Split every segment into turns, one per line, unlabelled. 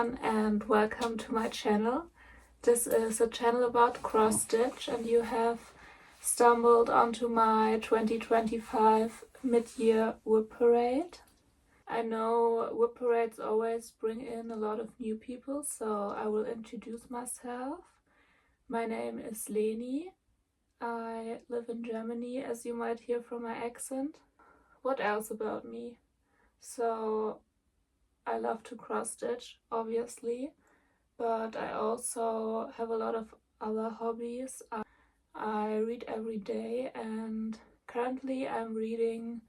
everyone and welcome to my channel. This is a channel about cross-stitch and you have stumbled onto my 2025 mid-year WIP-Parade. I know WIP-Parades always bring in a lot of new people, so I will introduce myself. My name is Leni. I live in Germany, as you might hear from my accent. What else about me? So I love to cross-stitch, obviously, but I also have a lot of other hobbies. I read every day, and currently I'm reading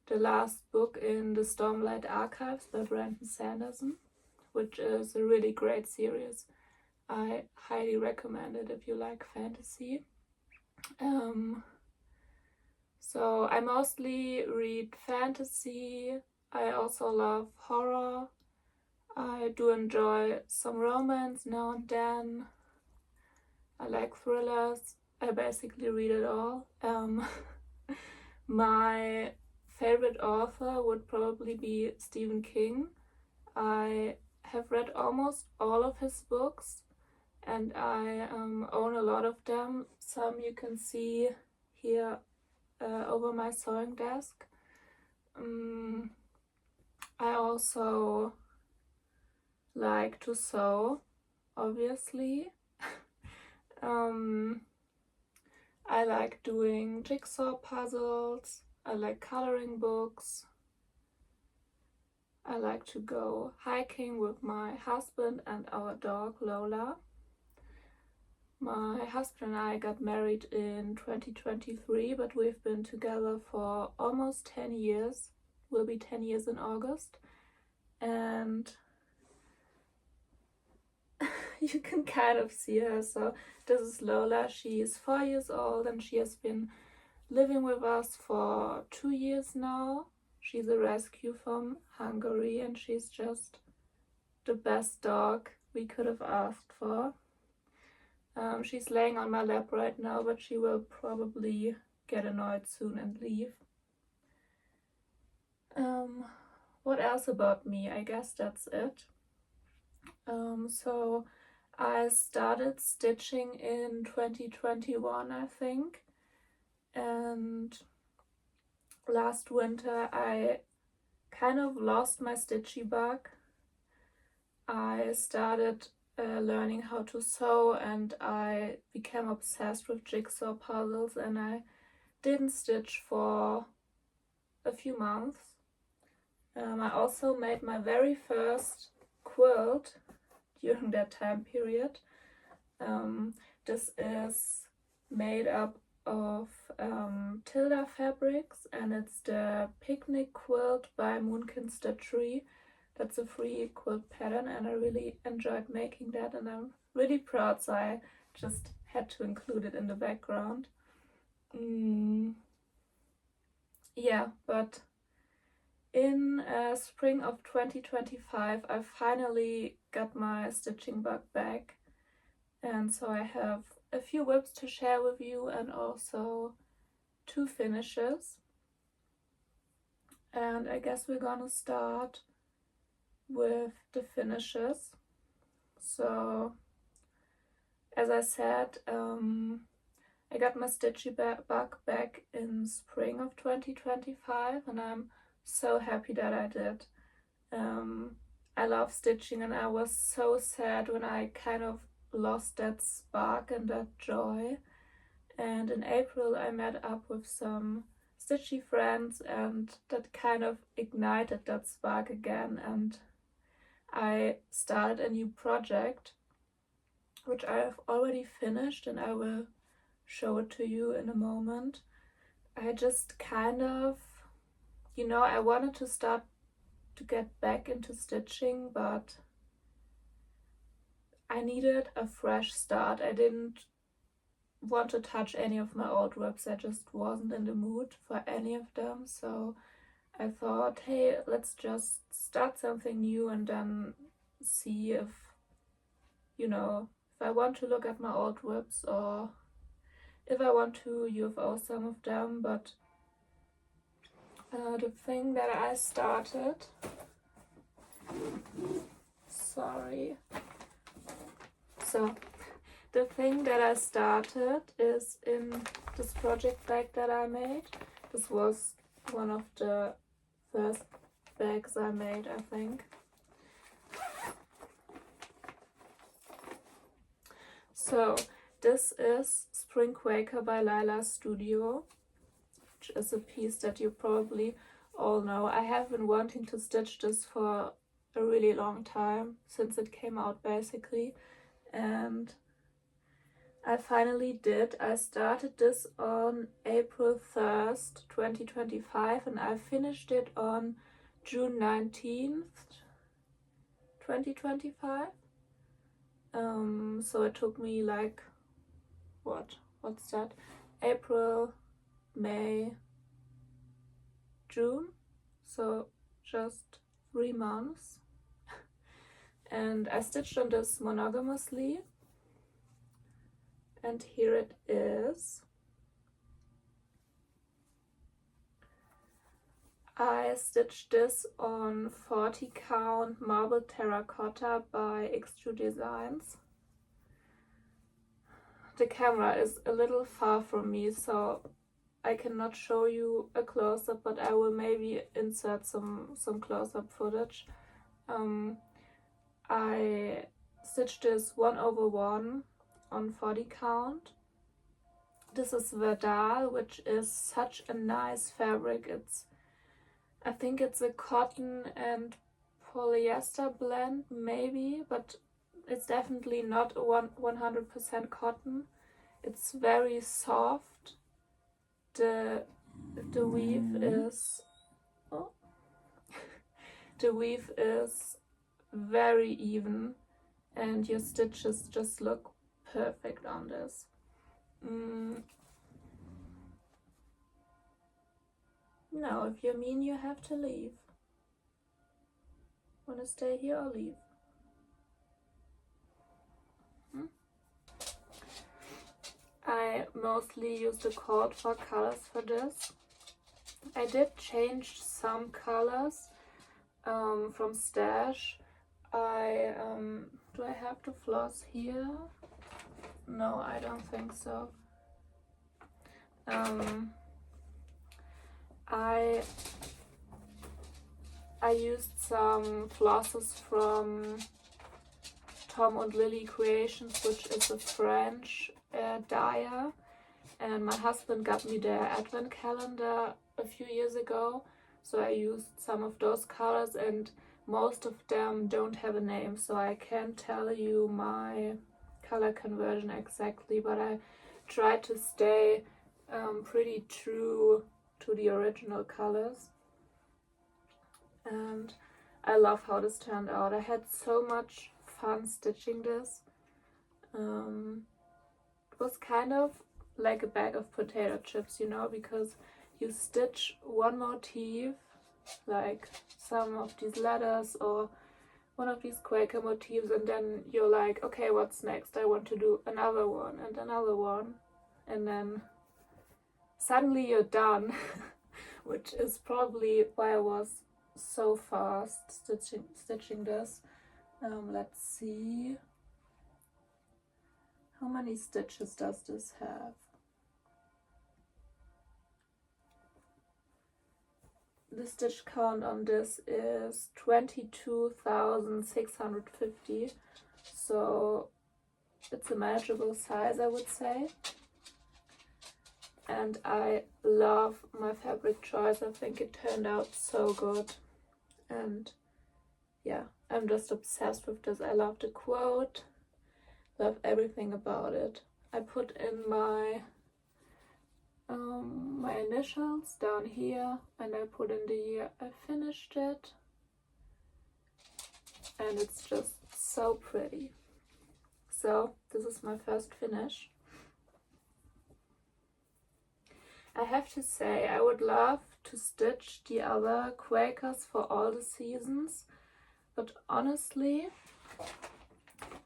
the last book in the Stormlight Archives by Brandon Sanderson, which is a really great series. I highly recommend it if you like fantasy. So I mostly read fantasy. I also love horror. I do enjoy some romance now and then. I like thrillers. I basically read it all. My favorite author would probably be Stephen King. I have read almost all of his books and I own a lot of them. Some you can see here over my sewing desk. I also like to sew, obviously. I like doing jigsaw puzzles. I like coloring books. I like to go hiking with my husband and our dog Lola. My husband and I got married in 2023, but we've been together for almost 10 years. Will be 10 years in August. And you can kind of see her. So this is Lola. She is 4 years old and she has been living with us for 2 years now. She's a rescue from Hungary and she's just the best dog we could have asked for. She's laying on my lap right now, but she will probably get annoyed soon and leave. What else about me? I guess that's it. So I started stitching in 2021, I think, and last winter I kind of lost my stitchy bug. I started learning how to sew and I became obsessed with jigsaw puzzles, and I didn't stitch for a few months. I also made my very first quilt during that time period. This is made up of Tilda fabrics and it's the picnic quilt by Moonkin Stitchery. That's a free quilt pattern and I really enjoyed making that and I'm really proud, so I just had to include it in the background. Yeah, but in spring of 2025 I finally got my stitching bug back, and so I have a few WIPs to share with you and also 2 finishes. And I guess we're gonna start with the finishes. So as I said, I got my stitchy bug back in spring of 2025 and I'm so happy that I did. I love stitching and I was so sad when I kind of lost that spark and that joy. And in April I met up with some stitchy friends and that kind of ignited that spark again, and I started a new project which I have already finished and I will show it to you in a moment. I just kind of, I wanted to start to get back into stitching, but I needed a fresh start. I didn't want to touch any of my old WIPs. I just wasn't in the mood for any of them. So I thought, hey, let's just start something new and then see if I want to look at my old WIPs or if I want to UFO some of them. But the thing that I started, sorry. So, the thing that I started is in this project bag that I made. This was one of the first bags I made, I think. So, this is Spring Quaker by Lila Studio, which is a piece that you probably all know. I have been wanting to stitch this for a really long time, since it came out basically, and I finally did. I started this on April 1st, 2025, and I finished it on June 19th, 2025. So it took me like, what's that? April, May, June, so just 3 months. And I stitched on this monogamously, and here it is. I stitched this on 40 count marble terracotta by X2 Designs. The camera is a little far from me, so I cannot show you a close-up, but I will maybe insert some close-up footage. I stitched this 1/1 on 40 count. This is Verdal, which is such a nice fabric. I think it's a cotton and polyester blend, maybe, but it's definitely not 100% cotton. It's very soft. The weave is the weave is very even, and your stitches just look perfect on this. No, if you're mean, you have to leave. Wanna stay here or leave? I mostly use the cord for colors for this. I did change some colors from Stash. Do I have to floss here? No, I don't think so. I used some flosses from Tom and Lily Creations, which is a French dyer, and my husband got me their advent calendar a few years ago, so I used some of those colors, and most of them don't have a name, so I can't tell you my color conversion exactly, but I tried to stay pretty true to the original colors, and I love how this turned out. I had so much fun stitching this. It was kind of like a bag of potato chips, you know, because you stitch one motif, like some of these letters or one of these Quaker motifs, and then you're like, okay, what's next? I want to do another one and another one, and then suddenly you're done, which is probably why I was so fast stitching this. Let's see. How many stitches does this have? The stitch count on this is 22,650, so it's a manageable size, I would say. And I love my fabric choice. I think it turned out so good, and yeah, I'm just obsessed with this. I love the quote, love everything about it. I put in my my initials down here, and I put in the year I finished it, and it's just so pretty. So this is my first finish. I have to say, I would love to stitch the other Quakers for all the seasons, but honestly,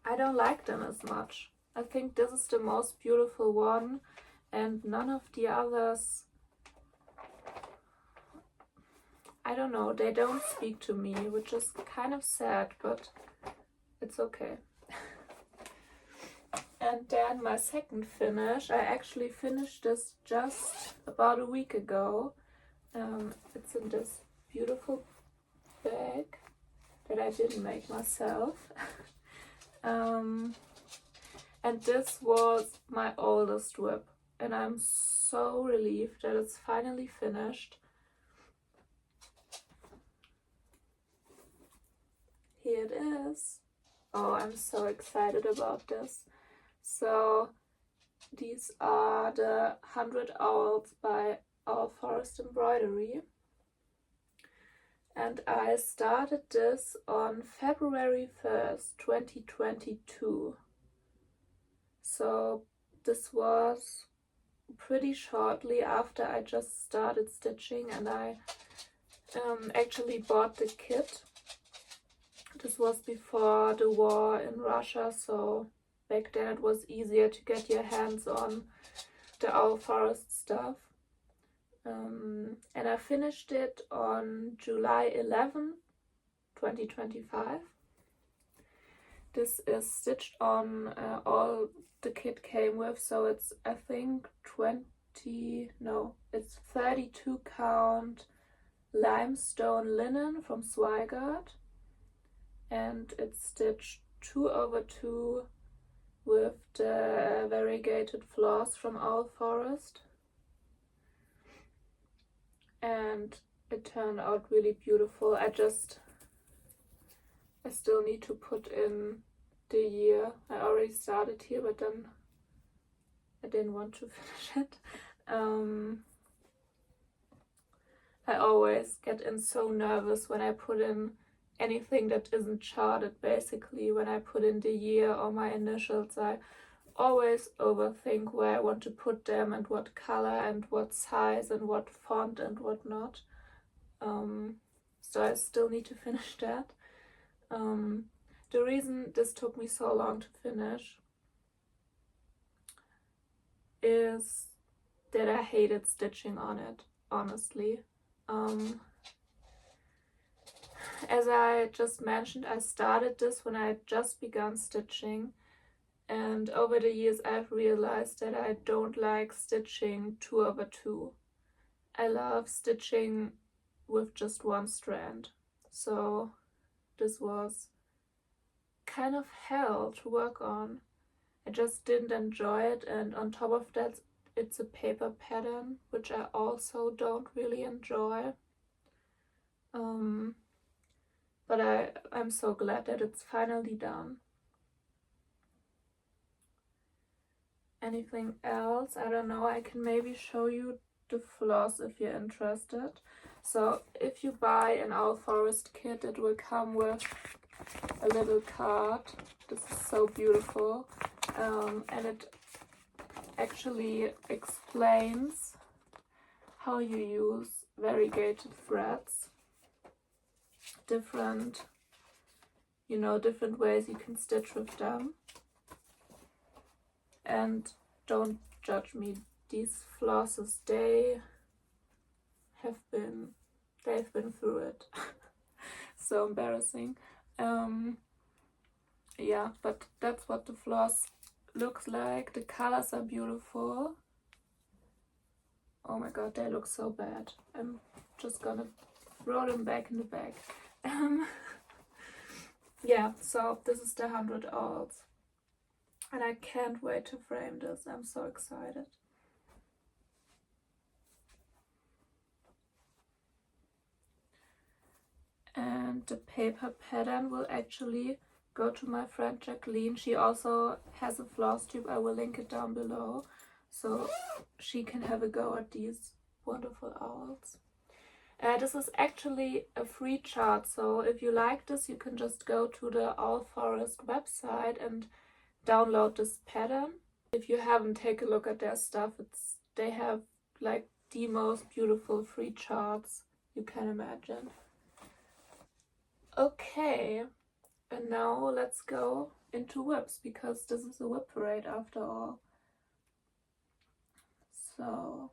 I don't like them as much. I think this is the most beautiful one, and none of the others, I don't know, they don't speak to me, which is kind of sad, but it's okay. And then my second finish, I actually finished this just about a week ago. It's in this beautiful bag that I didn't make myself. And this was my oldest WIP, and I'm so relieved that it's finally finished. Here it is. Oh, I'm so excited about this. So these are the 100 Owls by Owl Forest Embroidery. And I started this on February 1st, 2022. So this was pretty shortly after I just started stitching, and I actually bought the kit. This was before the war in Russia, so back then it was easier to get your hands on the Owl Forest stuff. And I finished it on July 11, 2025. This is stitched on all the kit came with, so it's, I think, it's 32 count limestone linen from Zweigart, and it's stitched 2/2 with the variegated floss from Owl Forest, and it turned out really beautiful. I still need to put in the year. I already started here, but then I didn't want to finish it. I always get so nervous when I put in anything that isn't charted. Basically, when I put in the year or my initials, I always overthink where I want to put them and what color and what size and what font and what not. So I still need to finish that. The reason this took me so long to finish is that I hated stitching on it, honestly. As I just mentioned, I started this when I had just begun stitching, and over the years I've realized that I don't like stitching 2/2. I love stitching with just one strand, so this was kind of hell to work on. I just didn't enjoy it, and on top of that, it's a paper pattern, which I also don't really enjoy. But I'm so glad that it's finally done. Anything else? I don't know. I can maybe show you the floss if you're interested. So if you buy an Owl Forest kit, it will come with a little card. This is so beautiful. And it actually explains how you use variegated threads. Different ways you can stitch with them. And don't judge me, these flosses, they've been through it. So embarrassing. Yeah, but that's what the floss looks like. The colors are beautiful. Oh my god, they look so bad. I'm just gonna throw them back in the bag. Yeah, so this is the 100 Owls. And I can't wait to frame this. I'm so excited. And the paper pattern will actually go to my friend Jacqueline. She also has a Flosstube. I will link it down below, so she can have a go at these wonderful owls. This is actually a free chart, so if you like this, you can just go to the Owl Forest website and download this pattern. If you haven't taken a look at their stuff, they have like the most beautiful free charts you can imagine. Okay, and now let's go into WIPs, because this is a WIP parade after all. So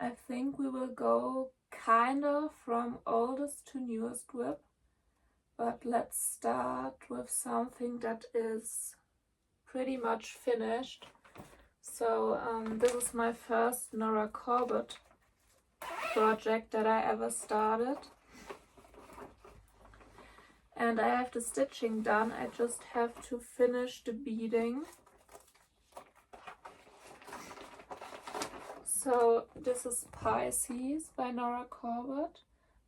I think we will go kind of from oldest to newest WIP. But let's start with something that is pretty much finished. So this is my first Nora Corbett project that I ever started. And I have the stitching done, I just have to finish the beading. So this is Pisces by Nora Corbett.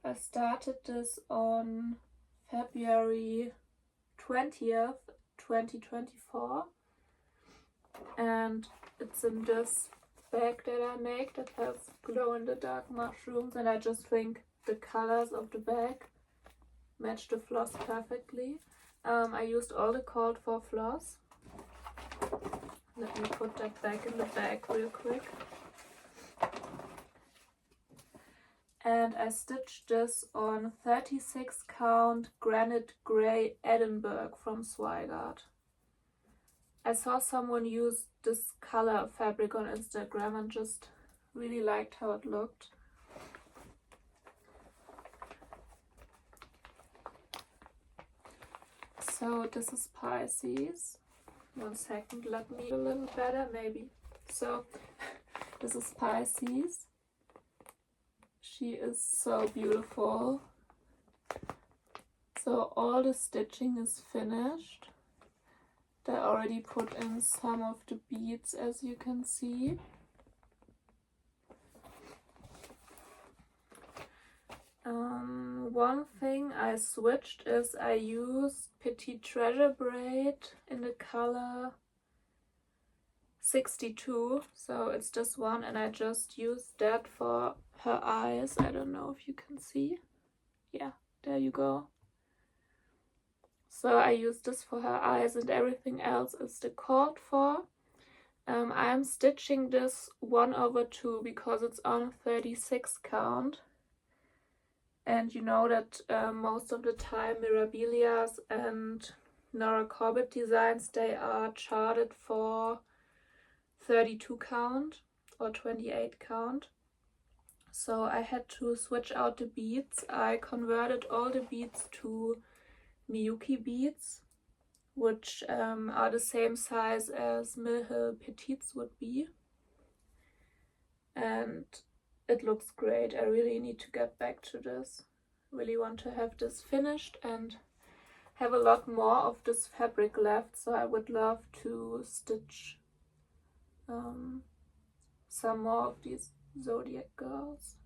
I started this on February 20th, 2024. And it's in this bag that I make that has glow-in-the-dark mushrooms, and I just think the colors of the bag match the floss perfectly. I used all the called for floss. Let me put that back in the bag real quick. And I stitched this on 36 count granite grey Edinburgh from Zweigart. I saw someone use this color fabric on Instagram and just really liked how it looked. So this is Pisces. 1 second, let me a little better maybe. So this is Pisces. She is so beautiful. So all the stitching is finished. I already put in some of the beads, as you can see. One thing I switched is I used Petite Treasure braid in the color 62, so it's this one, and I just used that for her eyes. I don't know if you can see. Yeah, there you go. So I used this for her eyes, and everything else is the called for. I'm stitching this 1/2 because it's on 36 count. And you know that most of the time Mirabilia's and Nora Corbett designs, they are charted for 32 count or 28 count. So I had to switch out the beads. I converted all the beads to Miyuki beads, which are the same size as Mill Hill Petites would be. And it looks great. I really need to get back to this. Really want to have this finished and have a lot more of this fabric left, so I would love to stitch some more of these Zodiac girls.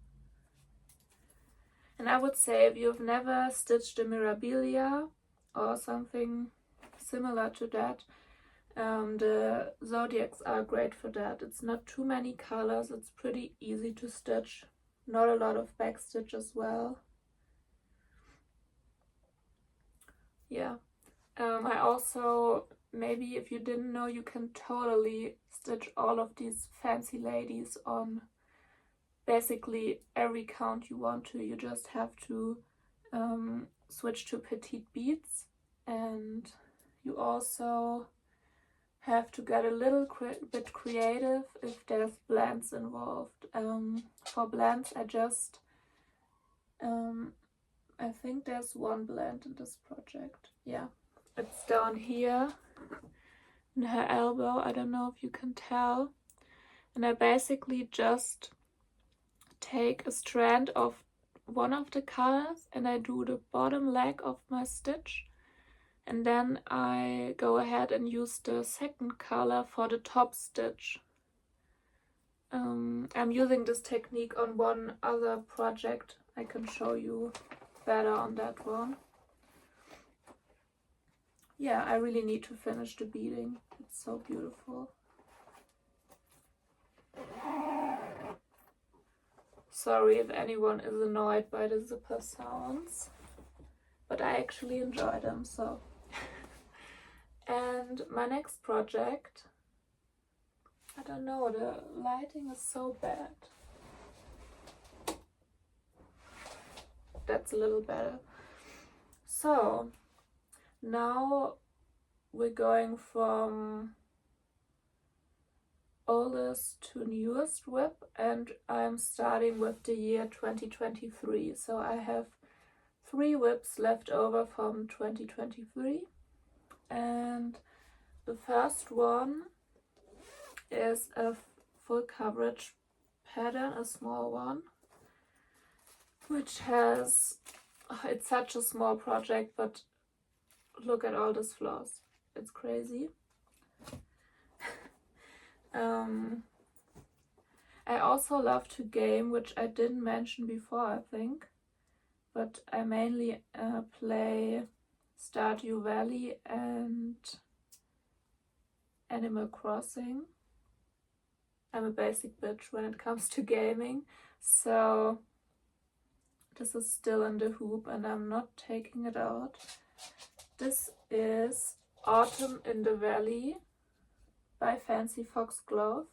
And I would say if you've never stitched a Mirabilia or something similar to that, the Zodiacs are great for that. It's not too many colors, it's pretty easy to stitch, not a lot of backstitch as well. Yeah, I also, maybe if you didn't know, you can totally stitch all of these fancy ladies on basically every count you want to. You just have to switch to petite beads, and you also have to get a little bit creative if there's blends involved. For blends, I think there's one blend in this project. Yeah, it's down here in her elbow. I don't know if you can tell. And I basically just take a strand of one of the colors and I do the bottom leg of my stitch. And then I go ahead and use the second color for the top stitch. I'm using this technique on one other project. I can show you better on that one. Yeah, I really need to finish the beading. It's so beautiful. Sorry if anyone is annoyed by the zipper sounds, but I actually enjoy them, so. And my next project, I don't know, the lighting is so bad. That's a little better. So now we're going from oldest to newest WIP, and I'm starting with the year 2023. So I have 3 WIPs left over from 2023, and the first one is a full coverage pattern, a small one, which has, it's such a small project, but look at all this floss, it's crazy. I also love to game, which I didn't mention before, I think, but I mainly play Stardew Valley and Animal Crossing. I'm a basic bitch when it comes to gaming, so this is still in the hoop and I'm not taking it out. This is Autumn in the Valley by Fancy Foxglove.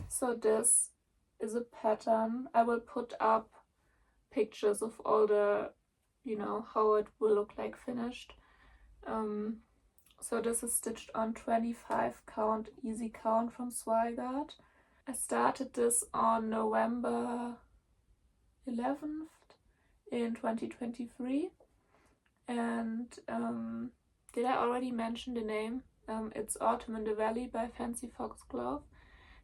So this is a pattern. I will put up pictures of all the, you know, how it will look like finished. So this is stitched on 25 count easy count from Zweigart. I started this on November 11th in 2023, and did I already mention the name? It's Autumn in the Valley by Fancy Foxglove.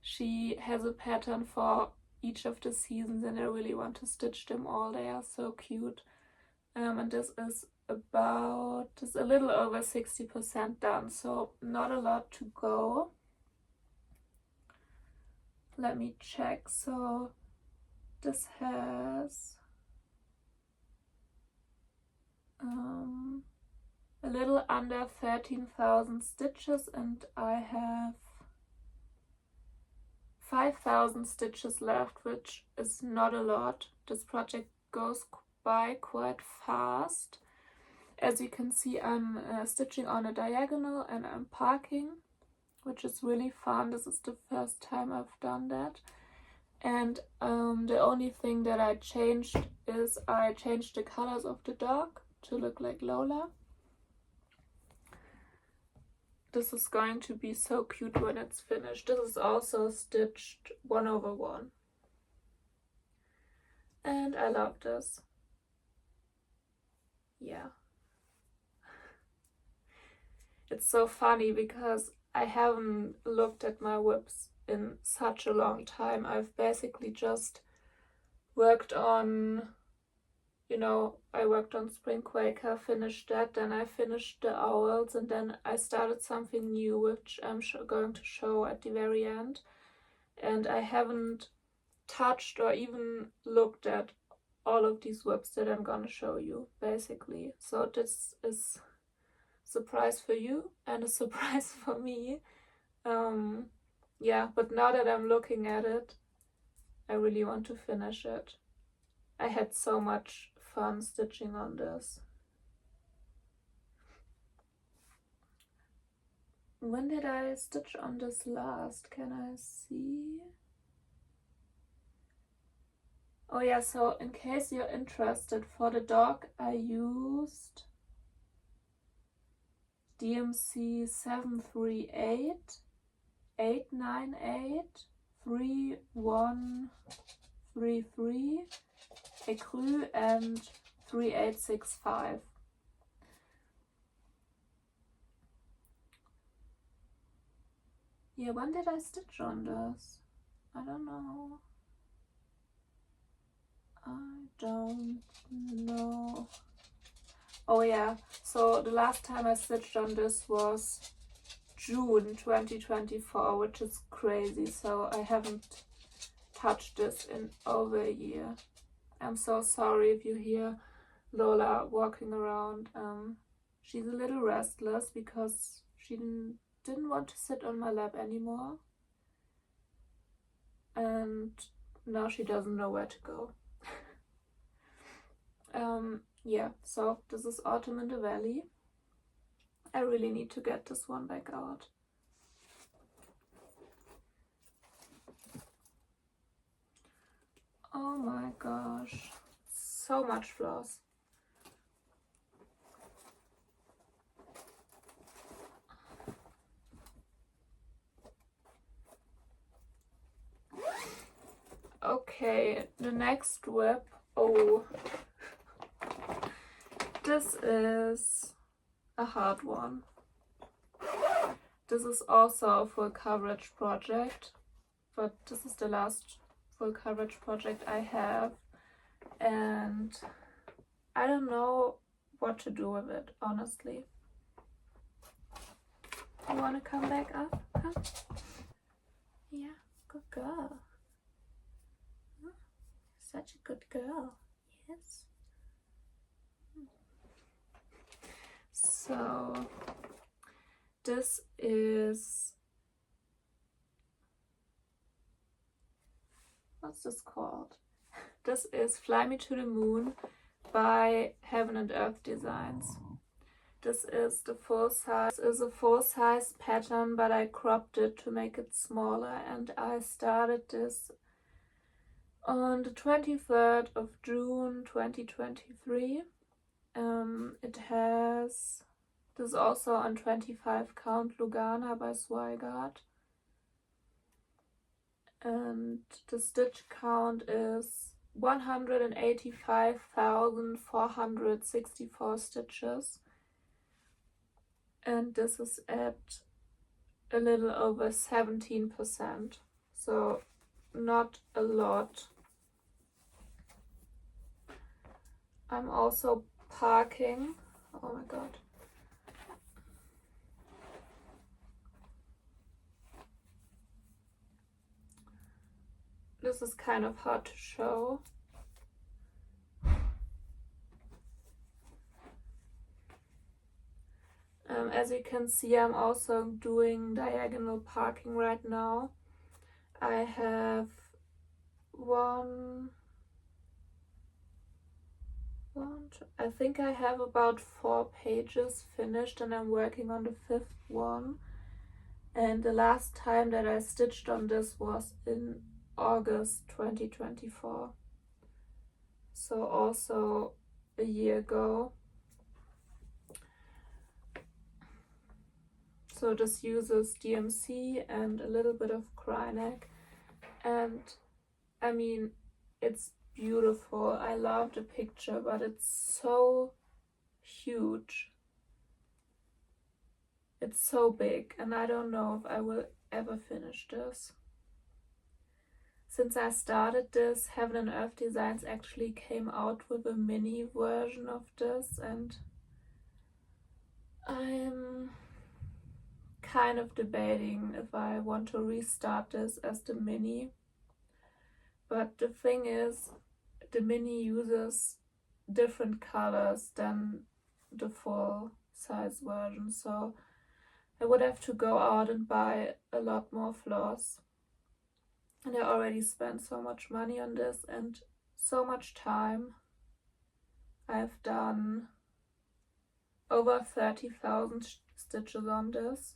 She has a pattern for each of the seasons and I really want to stitch them all. They are so cute. And this is about, just a little over 60% done, so not a lot to go. Let me check. So this has a little under 13,000 stitches and I have 5,000 stitches left, which is not a lot. This project goes by quite fast. As you can see, I'm stitching on a diagonal and I'm parking, which is really fun. This is the first time I've done that. And the only thing that I changed is I changed the colors of the dog to look like Lola. This is going to be so cute when it's finished. This is also stitched 1/1. And I love this. Yeah. It's so funny because I haven't looked at my WIPs in such a long time. I've basically just worked on, you know, I worked on Spring Quaker, finished that, then I finished the owls, and then I started something new, which I'm going to show at the very end. And I haven't touched or even looked at all of these WIPs that I'm gonna show you, basically. So this is a surprise for you and a surprise for me. Yeah, but now that I'm looking at it, I really want to finish it. I had so much fun stitching on this. When did I stitch on this last? Can I see? Oh yeah, so in case you're interested, for the dog I used DMC 738, 898, 3133, Ecru and 3865. Yeah, when did I stitch on this? I don't know. Oh yeah, so the last time I stitched on this was June 2024, which is crazy. So I haven't touched this in over a year. I'm so sorry if you hear Lola walking around. She's a little restless because she didn't want to sit on my lap anymore. And now she doesn't know where to go. Yeah, so this is Autumn in the Valley. I really need to get this one back out. Oh my gosh, so much floss. Okay, the next WIP. Oh, This is a hard one. This is also a full coverage project, but this is the last full coverage project I have, and I don't know what to do with it, honestly. You want to come back up? Huh? Yeah, good girl. Huh? Such a good girl. Yes. So this is, what's this called? This is Fly Me to the Moon by Heaven and Earth Designs. This is the full size. This is a full size pattern, but I cropped it to make it smaller, and I started this on the 23rd of June 2023. It has, this is also on 25 count Lugana by Zweigart, and the stitch count is 185,464 stitches, and this is at a little over 17%, so not a lot. I'm also parking. Oh my god. This is kind of hard to show. As you can see, I'm also doing diagonal parking right now. I have I think I have about 4 pages finished, and I'm working on the 5th one. And the last time that I stitched on this was in August 2024. So also a year ago. So this uses DMC and a little bit of Kryneck, and I mean, it's beautiful. I love the picture, but it's so huge. It's so big, and I don't know if I will ever finish this. Since I started this, Heaven and Earth Designs actually came out with a mini version of this, and I'm kind of debating if I want to restart this as the mini. But the thing is, the mini uses different colors than the full size version, so I would have to go out and buy a lot more floss. And I already spent so much money on this and so much time. I've done over 30,000 stitches on this.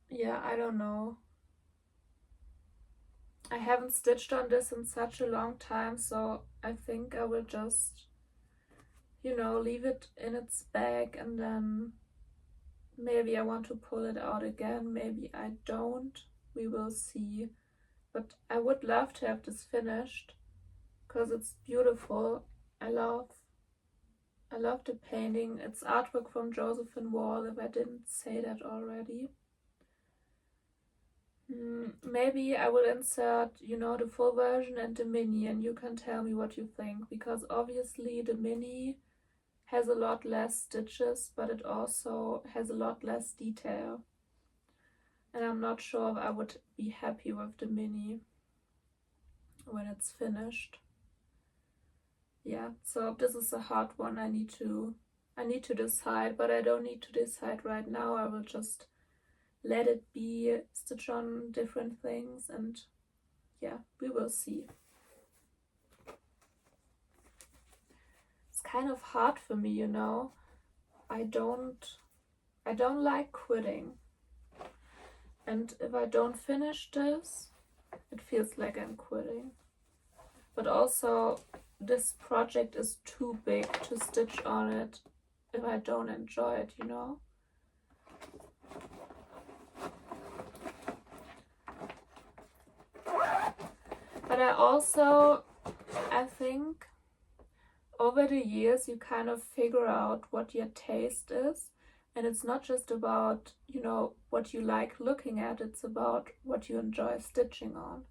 Yeah, I don't know. I haven't stitched on this in such a long time, so I think I will just, you know, leave it in its bag, and then maybe I want to pull it out again, maybe I don't. We will see. But I would love to have this finished because it's beautiful. I love the painting. It's artwork from Josephine Wall, if I didn't say that already. Maybe I will insert, you know, the full version and the mini, and you can tell me what you think, because obviously the mini has a lot less stitches, but it also has a lot less detail. And I'm not sure if I would be happy with the mini when it's finished. Yeah, so this is a hard one. I need to decide, but I don't need to decide right now. I will just let it be, stitch on different things, and yeah, we will see. It's kind of hard for me, you know. I don't like quitting. And if I don't finish this, it feels like I'm quitting. But also, this project is too big to stitch on it if I don't enjoy it, you know? But I think over the years you kind of figure out what your taste is, and it's not just about, you know, what you like looking at, it's about what you enjoy stitching on.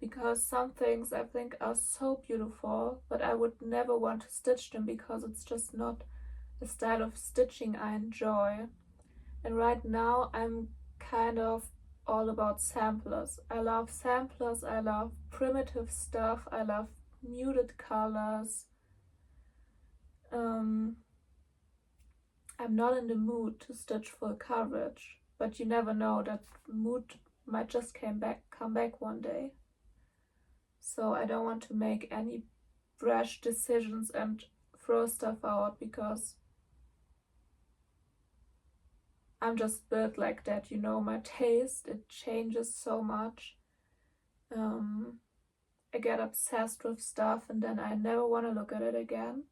Because some things I think are so beautiful, but I would never want to stitch them because it's just not the style of stitching I enjoy. And right now I'm kind of all about samplers. I love samplers, I love primitive stuff, I love muted colors. I'm not in the mood to stitch full coverage, but you never know, that mood might just come back one day. So I don't want to make any brash decisions and throw stuff out, because I'm just built like that, you know, my taste, it changes so much. I get obsessed with stuff and then I never want to look at it again.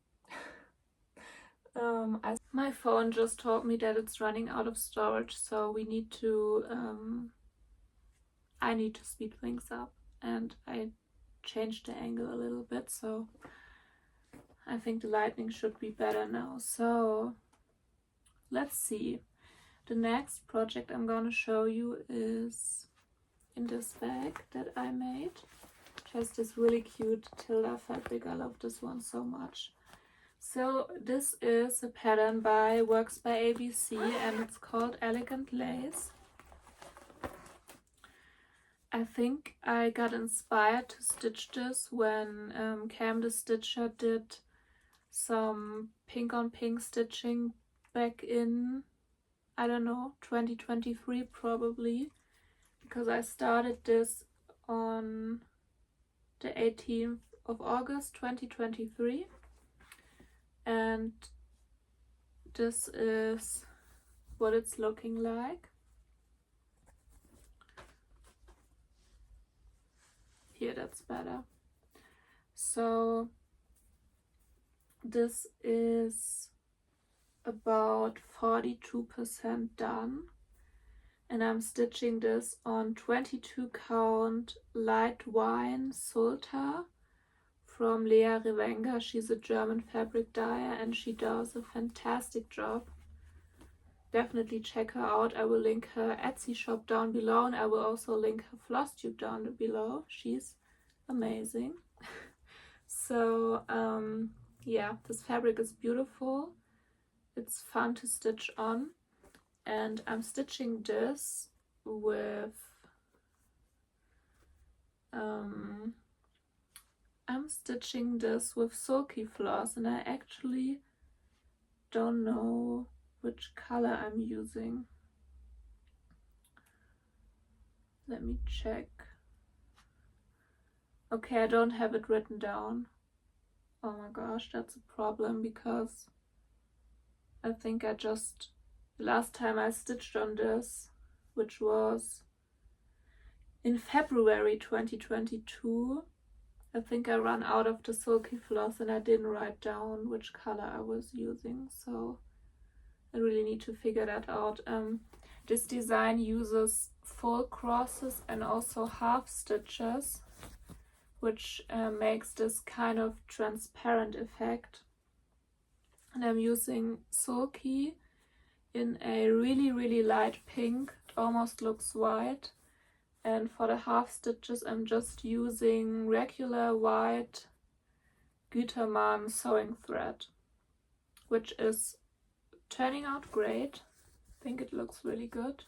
My phone just told me that it's running out of storage, so we need to, I need to speed things up, and I changed the angle a little bit, so I think the lighting should be better now. So let's see. The next project I'm gonna show you is in this bag that I made. It has this really cute Tilda fabric. I love this one so much. So this is a pattern by Works by ABC and it's called Elegant Lace. I think I got inspired to stitch this when Cam the Stitcher did some pink on pink stitching back in, I don't know, 2023 probably, because I started this on the 18th of August 2023, and this is what it's looking like. Here, that's better. So this is about 42% done, and I'm stitching this on 22 count light wine Sulta from Lea Revenga. She's a German fabric dyer and she does a fantastic job. Definitely check her out. I will link her Etsy shop down below, and I will also link her Flosstube down below. She's amazing. So yeah, this fabric is beautiful. It's fun to stitch on, and I'm stitching this with sulky floss, and I actually don't know which color I'm using. Let me check. Okay, I don't have it written down. Oh my gosh, that's a problem, because I think the last time I stitched on this, which was in February 2022, I think I ran out of the sulky floss and I didn't write down which color I was using, so I really need to figure that out. This design uses full crosses and also half stitches, which makes this kind of transparent effect. And I'm using sulky in a really, really light pink. It almost looks white. And for the half stitches, I'm just using regular white Gütermann sewing thread, which is turning out great. I think it looks really good.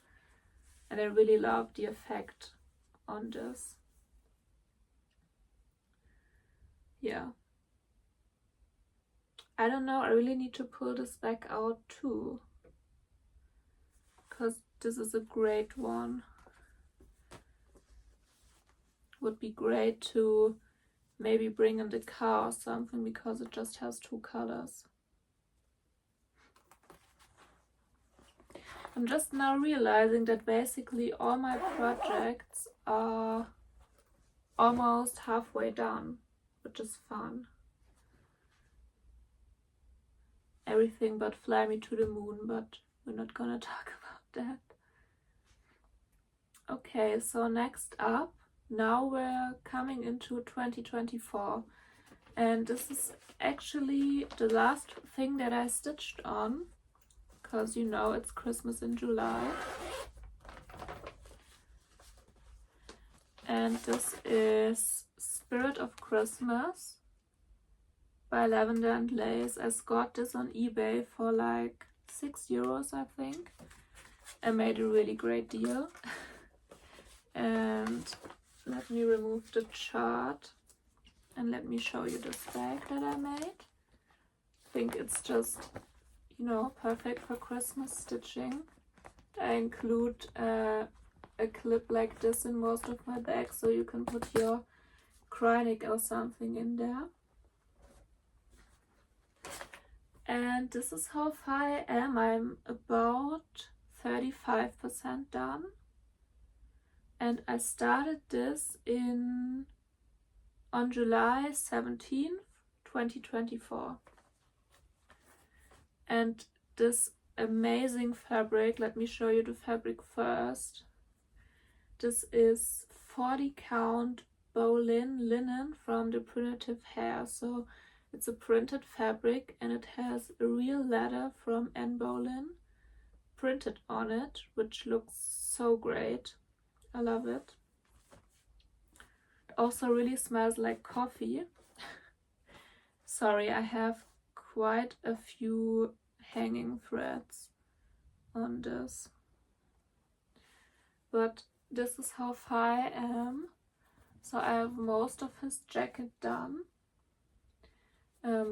And I really love the effect on this. Yeah. I don't know, I really need to pull this back out too, because this is a great one. Would be great to maybe bring in the car or something, because it just has two colors. I'm just now realizing that basically all my projects are almost halfway done, which is fun. Everything but Fly Me to the Moon, but we're not gonna talk about that. Okay, so next up, now we're coming into 2024, And this is actually the last thing that I stitched on, because you know it's Christmas in July. And this is Spirit of Christmas by Lavender and Lace. I got this on eBay for like €6, I think. I made a really great deal. And let me remove the chart and let me show you this bag that I made. I think it's just, you know, perfect for Christmas stitching. I include a clip like this in most of my bags, so you can put your Kreuzstich or something in there. And this is how far I am. I'm about 35% done. And I started this on July 17th, 2024. And this amazing fabric, let me show you the fabric first. This is 40 count bowline linen from the Primitive Hair. So it's a printed fabric and it has a real letter from Anne Boleyn printed on it, which looks so great. I love it. It also really smells like coffee. Sorry, I have quite a few hanging threads on this. But this is how far I am. So I have most of his jacket done.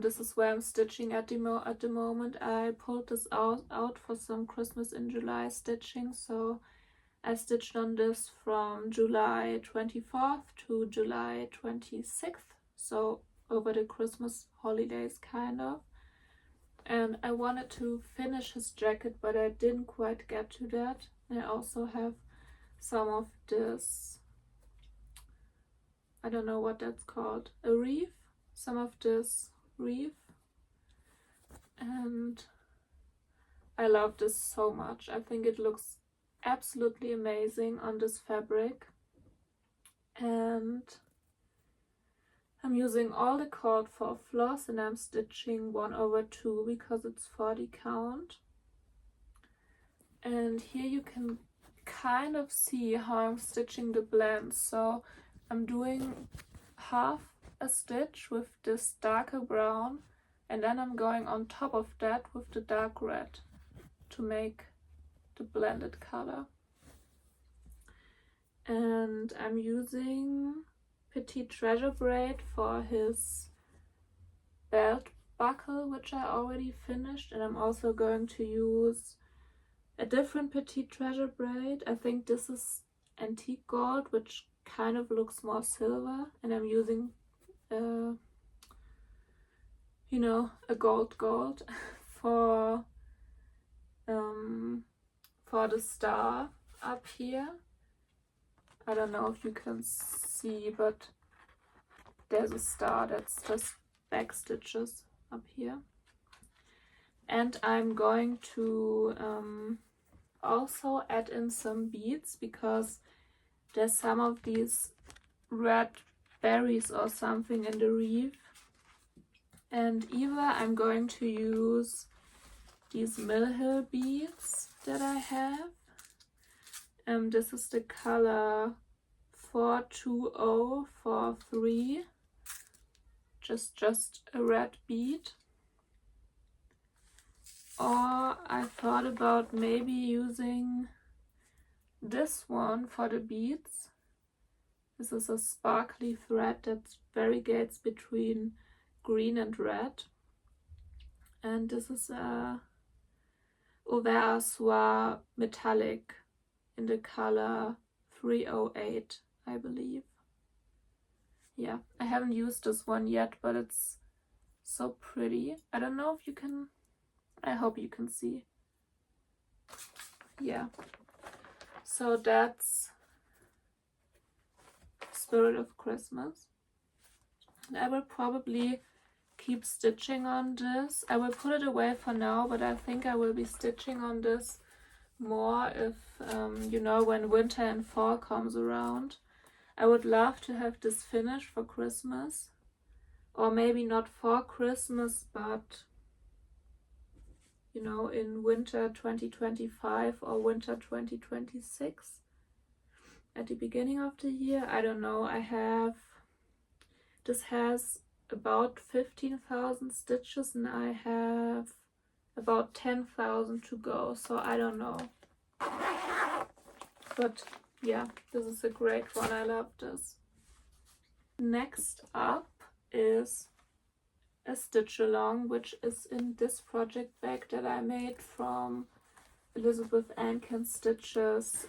This is where I'm stitching at the moment. I pulled this out for some Christmas in July stitching. So I stitched on this from July 24th to July 26th. So over the Christmas holidays kind of. And I wanted to finish his jacket, but I didn't quite get to that. I also have some of this, I don't know what that's called, a wreath, some of this wreath, and I love this so much. I think it looks absolutely amazing on this fabric, and I'm using all the cord for floss and I'm stitching 1/2 because it's 40 count. And here you can kind of see how I'm stitching the blends. So I'm doing half a stitch with this darker brown and then I'm going on top of that with the dark red to make the blended color. And I'm using Petite Treasure braid for his belt buckle, which I already finished, and I'm also going to use a different Petite Treasure braid. I think this is antique gold, which kind of looks more silver, and I'm using you know, a gold for the star up here. I don't know if you can see, but there's a star that's just back stitches up here. And I'm going to also add in some beads because there's some of these red berries or something in the wreath. And either I'm going to use these Mill Hill beads that I have. This is the color 42043, just a red bead. Or I thought about maybe using this one for the beads. This is a sparkly thread that variegates between green and red. And this is a Auvert Soie metallic in the color 308, I believe. Yeah, I haven't used this one yet, but it's so pretty. I don't know if you can, I hope you can see. Yeah, so that's Spirit of Christmas. And I will probably keep stitching on this. I will put it away for now, but I think I will be stitching on this more if, you know, when winter and fall comes around. I would love to have this finished for Christmas, or maybe not for Christmas, but you know, in winter 2025 or winter 2026 at the beginning of the year. I don't know. This has about 15,000 stitches and I have about 10,000 to go, so I don't know. But yeah, this is a great one. I love this. Next up is a stitch along, which is in this project bag that I made from Elizabeth Ankin Stitches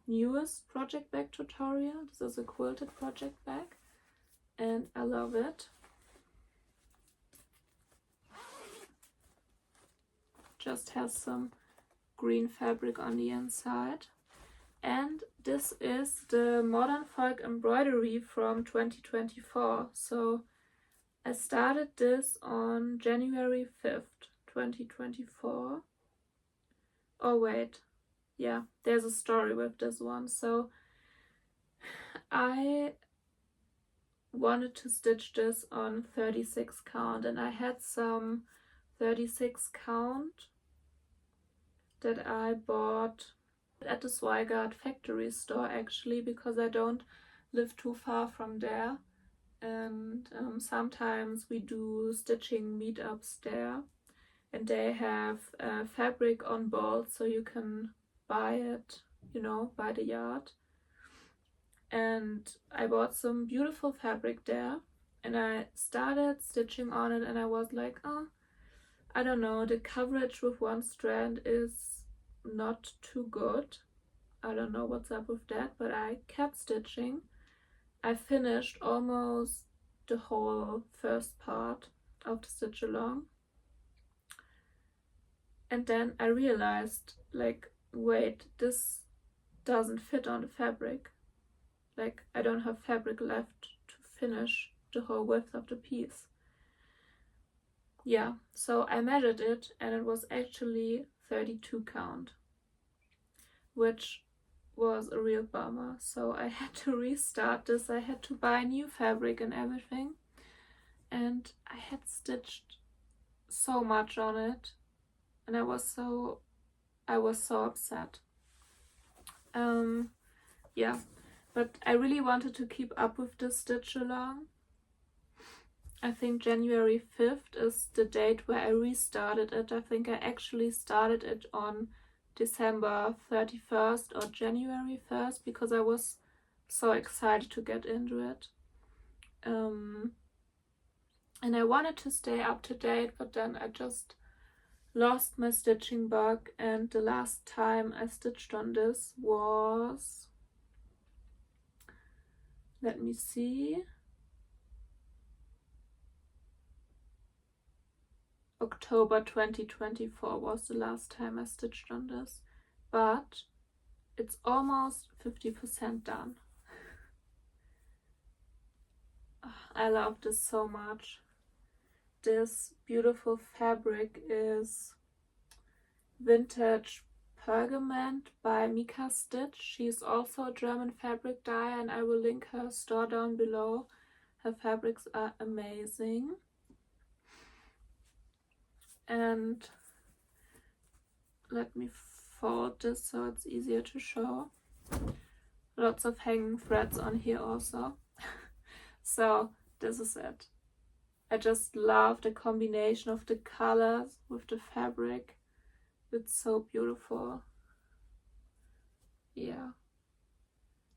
newest project bag tutorial. This is a quilted project bag and I love it. Just has some green fabric on the inside. And this is the Modern Folk embroidery from 2024. So I started this on January 5th, 2024. Oh wait, yeah, there's a story with this one. So I wanted to stitch this on 36 count and I had some 36 count that I bought at the Zweigart factory store actually, because I don't live too far from there, and sometimes we do stitching meetups there and they have fabric on board, so you can buy it, you know, by the yard. And I bought some beautiful fabric there and I started stitching on it and I was like, oh, I don't know, the coverage with one strand is not too good. I don't know what's up with that, but I kept stitching. I finished almost the whole first part of the stitch along. And then I realized, like, wait, this doesn't fit on the fabric. Like, I don't have fabric left to finish the whole width of the piece. Yeah, so I measured it and it was actually 32 count, which was a real bummer. So I had to restart this. I had to buy new fabric and everything. And I had stitched so much on it and I was so upset. Yeah, but I really wanted to keep up with this stitch along. I think January 5th is the date where I restarted it. I think I actually started it on December 31st or January 1st because I was so excited to get into it. And I wanted to stay up to date, but then I just lost my stitching bug, and the last time I stitched on this was, let me see, October 2024 was the last time I stitched on this, but it's almost 50% done. I love this so much. This beautiful fabric is Vintage Pergament by Mika Stitch. She's also a German fabric dyer and I will link her store down below. Her fabrics are amazing. And let me fold this so it's easier to show. Lots of hanging threads on here also. So this is it. I just love the combination of the colors with the fabric. It's so beautiful. Yeah.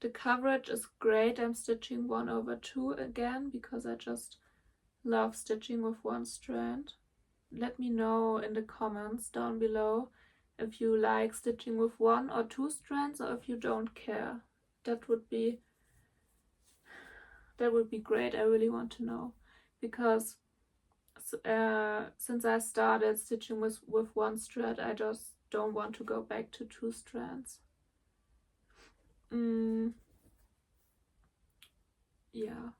The coverage is great. I'm stitching 1/2 again because I just love stitching with one strand. Let me know in the comments down below if you like stitching with 1 or 2 strands or if you don't care. That would be great. I really want to know, because since I started stitching with one strand, I just don't want to go back to 2 strands. Yeah,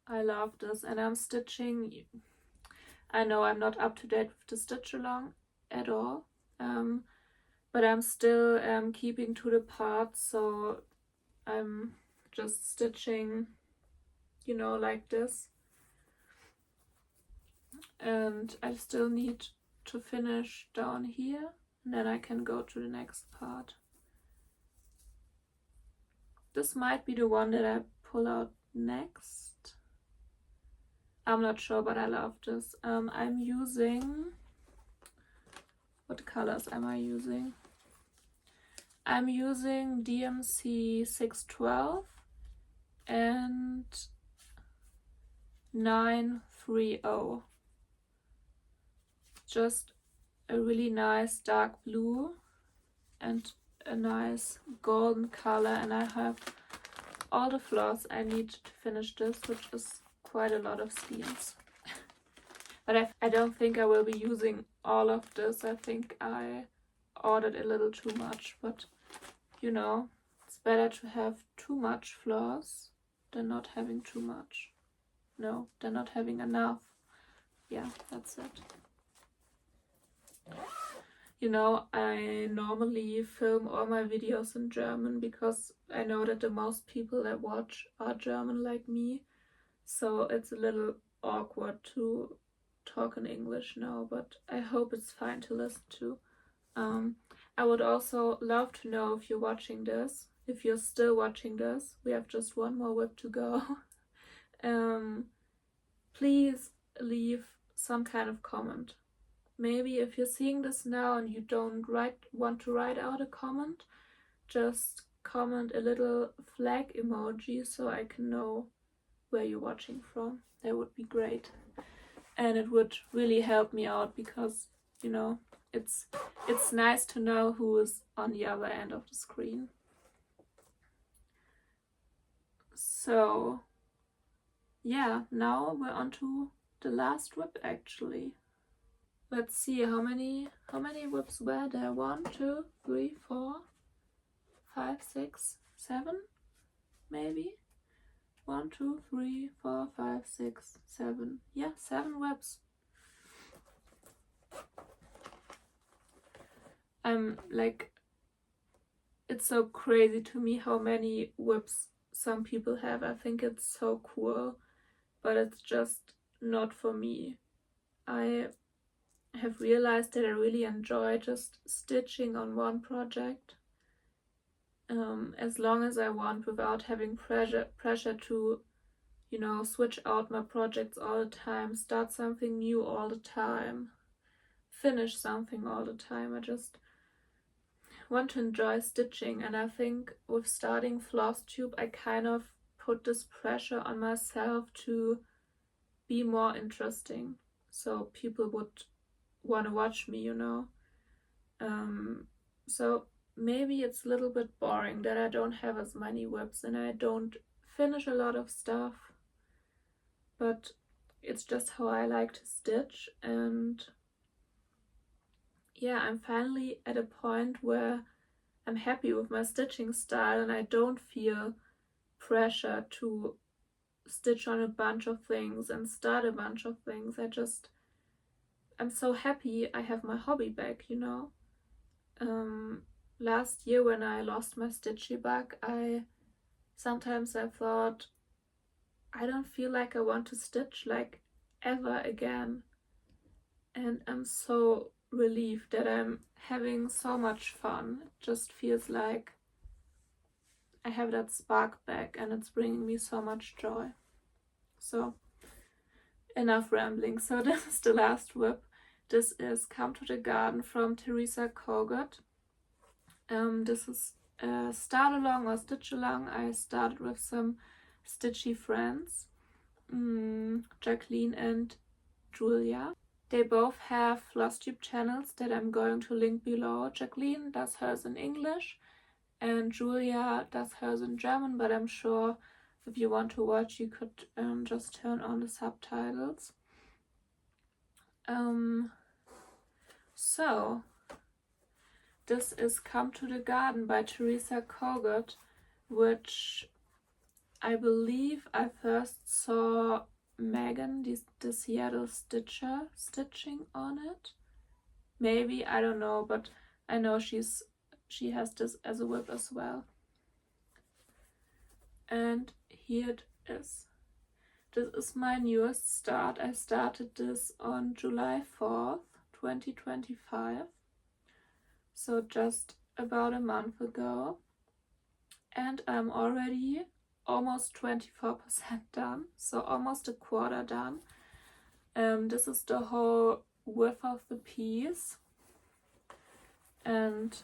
I love this, and I'm stitching. I know I'm not up to date with the stitch along at all, but I'm still keeping to the parts, so I'm just stitching, you know, like this. and I still need to finish down here, and then I can go to the next part. This might be the one that I pull out next. I'm not sure, but I love this. I'm using, what colors am I using? I'm using DMC 612 and 930. Just a really nice dark blue and a nice golden color, and I have all the floss I need to finish this, which is quite a lot of skeins. But I don't think I will be using all of this. I think I ordered a little too much, but you know, it's better to have too much floss than not having too much. No, than not having enough. Yeah, that's it. You know, I normally film all my videos in German because I know that the most people that watch are German like me. So it's a little awkward to talk in English now, but I hope it's fine to listen to. I would also love to know if you're watching this, if you're still watching this. We have just one more WIP to go. Please leave some kind of comment. Maybe if you're seeing this now and you don't want to write out a comment, just comment a little flag emoji so I can know where you're watching from. That would be great. And it would really help me out because, you know, it's nice to know who is on the other end of the screen. So yeah, now we're on to the last WIP actually. Let's see how many WIPs were there. 1, 2, 3, 4, 5, 6, 7, maybe. 1, 2, 3, 4, 5, 6, 7. Yeah, 7 WIPs. Like, it's so crazy to me how many WIPs some people have. I think it's so cool, but it's just not for me. I have realized that I really enjoy just stitching on one project as long as I want, without having pressure to, you know, switch out my projects all the time, start something new all the time, finish something all the time. I just want to enjoy stitching, and I think with starting Flosstube I kind of put this pressure on myself to be more interesting, so people would want to watch me, you know. So maybe it's a little bit boring that I don't have as many WIPs and I don't finish a lot of stuff, but it's just how I like to stitch. And yeah, I'm finally at a point where I'm happy with my stitching style and I don't feel pressure to stitch on a bunch of things and start a bunch of things. I'm so happy I have my hobby back, you know. Last year when I lost my stitchy bug, sometimes I thought, I don't feel like I want to stitch like ever again. And I'm so relieved that I'm having so much fun. It just feels like I have that spark back and it's bringing me so much joy. So enough rambling. So this is the last WIP. This is Come to the Garden from Teresa Kogut. This is a start along or stitch along. I started with some stitchy friends, Jacqueline and Julia. They both have Flosstube channels that I'm going to link below. Jacqueline does hers in English and Julia does hers in German, but I'm sure if you want to watch you could just turn on the subtitles. So this is Come to the Garden by Teresa Kogut, which I believe I first saw Megan, the Seattle Stitcher, stitching on it. Maybe, I don't know, but I know she has this as a WIP as well. And here it is. This is my newest start. I started this on July 4th, 2025. So just about a month ago. And I'm already almost 24% done. So almost a quarter done. This is the whole width of the piece. And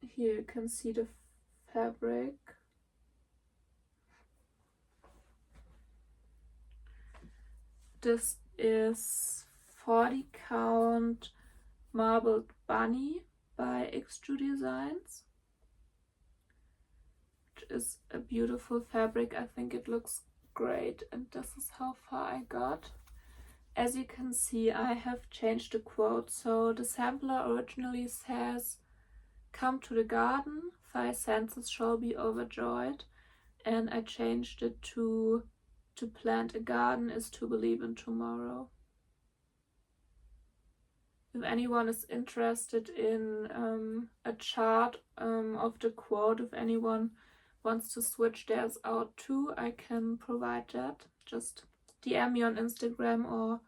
here you can see the fabric. This is 40 count marbled bunny by X2 Designs, which is a beautiful fabric. I think it looks great, and this is how far I got. As you can see, I have changed the quote. So the sampler originally says, "Come to the garden, 5 senses shall be overjoyed," and I changed it to plant a garden is to believe in tomorrow." If anyone is interested in a chart of the quote, if anyone wants to switch theirs out too, I can provide that. Just DM me on Instagram or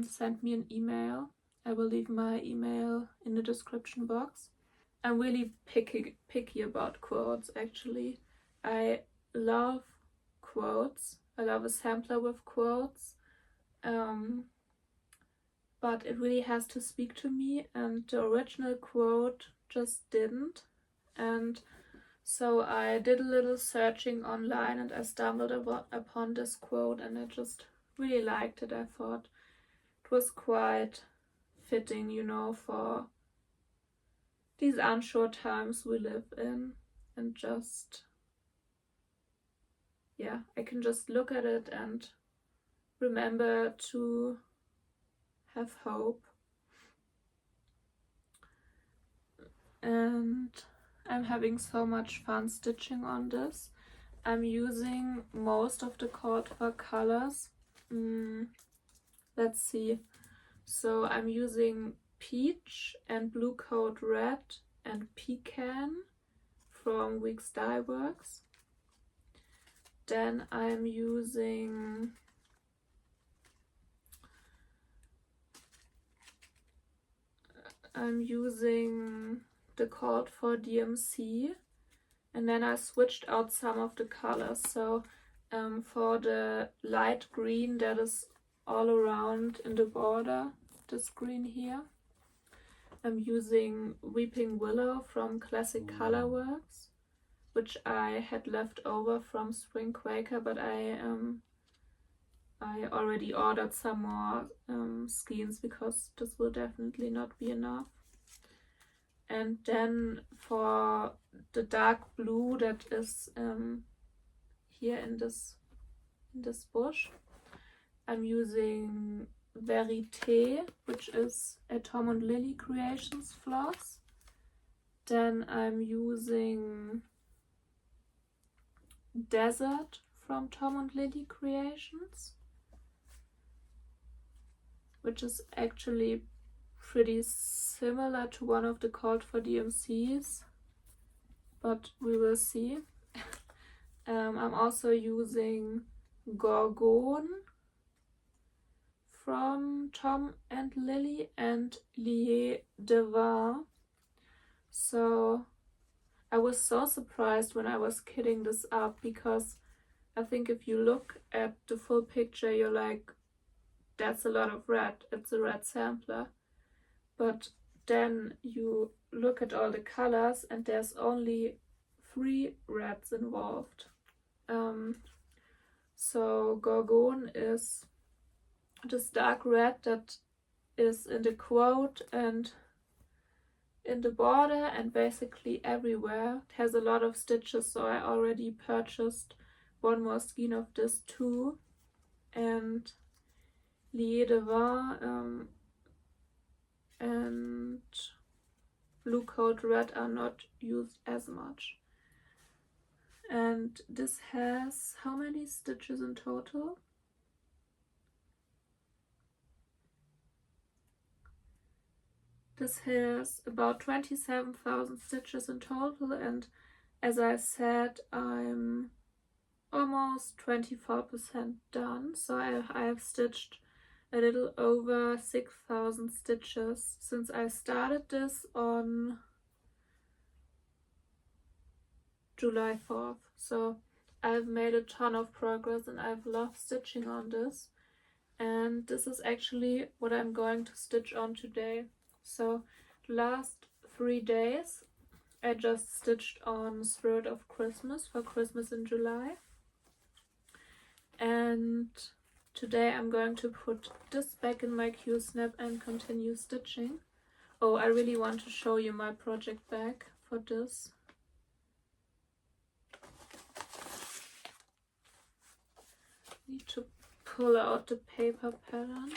send me an email. I will leave my email in the description box. I'm really picky about quotes, actually. I love quotes. I love a sampler with quotes. But it really has to speak to me, and the original quote just didn't. And so I did a little searching online and I stumbled upon this quote, and I just really liked it. I thought it was quite fitting, you know, for these unsure times we live in. And just, yeah, I can just look at it and remember to have hope. And I'm having so much fun stitching on this. I'm using most of the called for colors. Let's see. So I'm using peach and blue coat red and pecan from Weeks Dye Works. Then I'm using the called for DMC, and then I switched out some of the colors. So for the light green that is all around in the border, this green here, I'm using Weeping Willow from Classic Colorworks, which I had left over from Spring Quaker, but I already ordered some more skeins because this will definitely not be enough. And then for the dark blue that is here in this bush, I'm using Verité, which is a Tom and Lily Creations floss. Then I'm using Desert from Tom and Lily Creations, which is actually pretty similar to one of the called for DMCs, but we will see. I'm also using Gorgone from Tom and Lily and Lié de Vin. So I was so surprised when I was kitting this up, because I think if you look at the full picture, you're like, that's a lot of red, it's a red sampler. But then you look at all the colors and there's only 3 reds involved. So Gorgone is this dark red that is in the quote and in the border and basically everywhere. It has a lot of stitches, so I already purchased one more skein of this too. And Lié de Vin and blue coat red are not used as much. And this has how many stitches in total? This has about 27,000 stitches in total, and as I said, I'm almost 24% done, so I have stitched a little over 6,000 stitches since I started this on July 4th. So I've made a ton of progress and I've loved stitching on this. And this is actually what I'm going to stitch on today. So the last 3 days I just stitched on Spirit of Christmas for Christmas in July. And today I'm going to put this back in my Q-snap and continue stitching. Oh, I really want to show you my project bag for this. Need to pull out the paper pattern.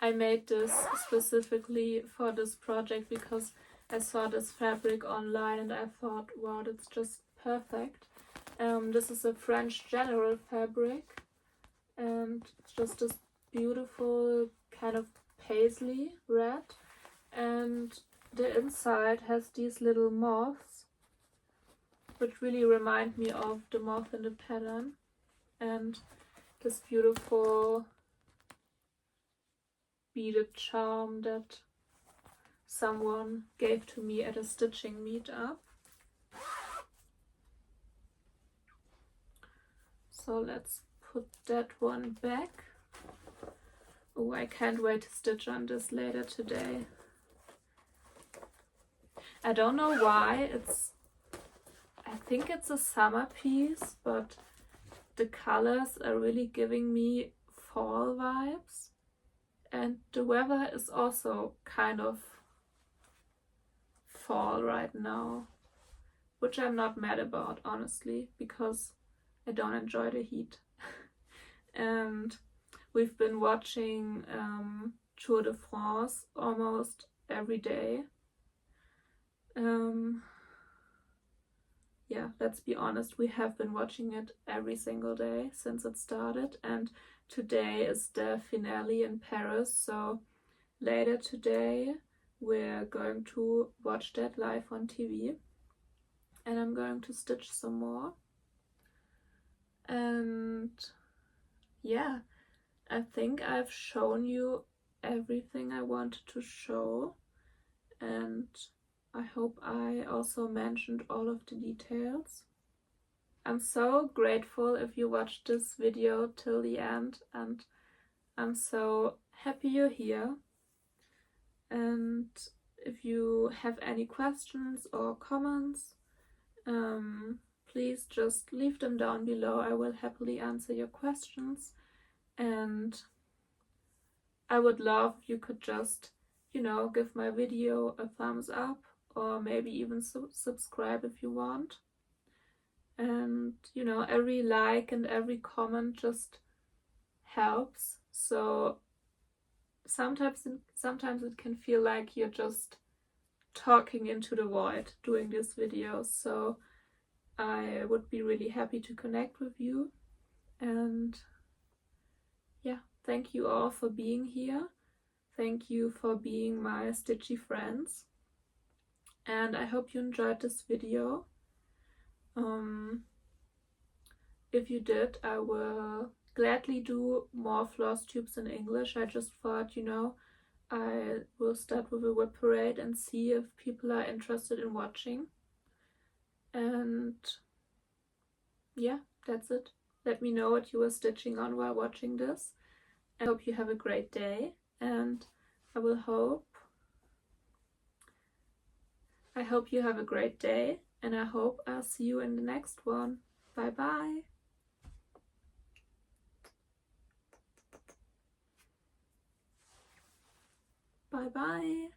I made this specifically for this project because I saw this fabric online and I thought, wow, that's just perfect. This is a French general fabric and it's just this beautiful kind of paisley red, and the inside has these little moths which really remind me of the moth in the pattern, and this beautiful beaded charm that someone gave to me at a stitching meetup. So let's put that one back. Oh, I can't wait to stitch on this later today. I don't know why, I think it's a summer piece, but the colors are really giving me fall vibes. And the weather is also kind of fall right now, which I'm not mad about, honestly, because I don't enjoy the heat. And we've been watching Tour de France almost every day. Yeah, let's be honest, we have been watching it every single day since it started, and today is the finale in Paris, so later today we're going to watch that live on TV and I'm going to stitch some more. And yeah, I think I've shown you everything I wanted to show, and I hope I also mentioned all of the details. I'm so grateful if you watched this video till the end, and I'm so happy you're here. And if you have any questions or comments, please just leave them down below. I will happily answer your questions, and I would love if you could just, give my video a thumbs up, or maybe even subscribe if you want. And every like and every comment just helps. So sometimes it can feel like you're just talking into the void doing this video, so I would be really happy to connect with you. And yeah, thank you all for being here. Thank you for being my stitchy friends, and I hope you enjoyed this video. If you did, I will gladly do more Flosstubes in English. I just thought, I will start with a WIP-Parade and see if people are interested in watching. And yeah, that's it. Let me know what you were stitching on while watching this. I hope you have a great day, and I hope you have a great day, and I hope I'll see you in the next one. Bye bye. Bye bye.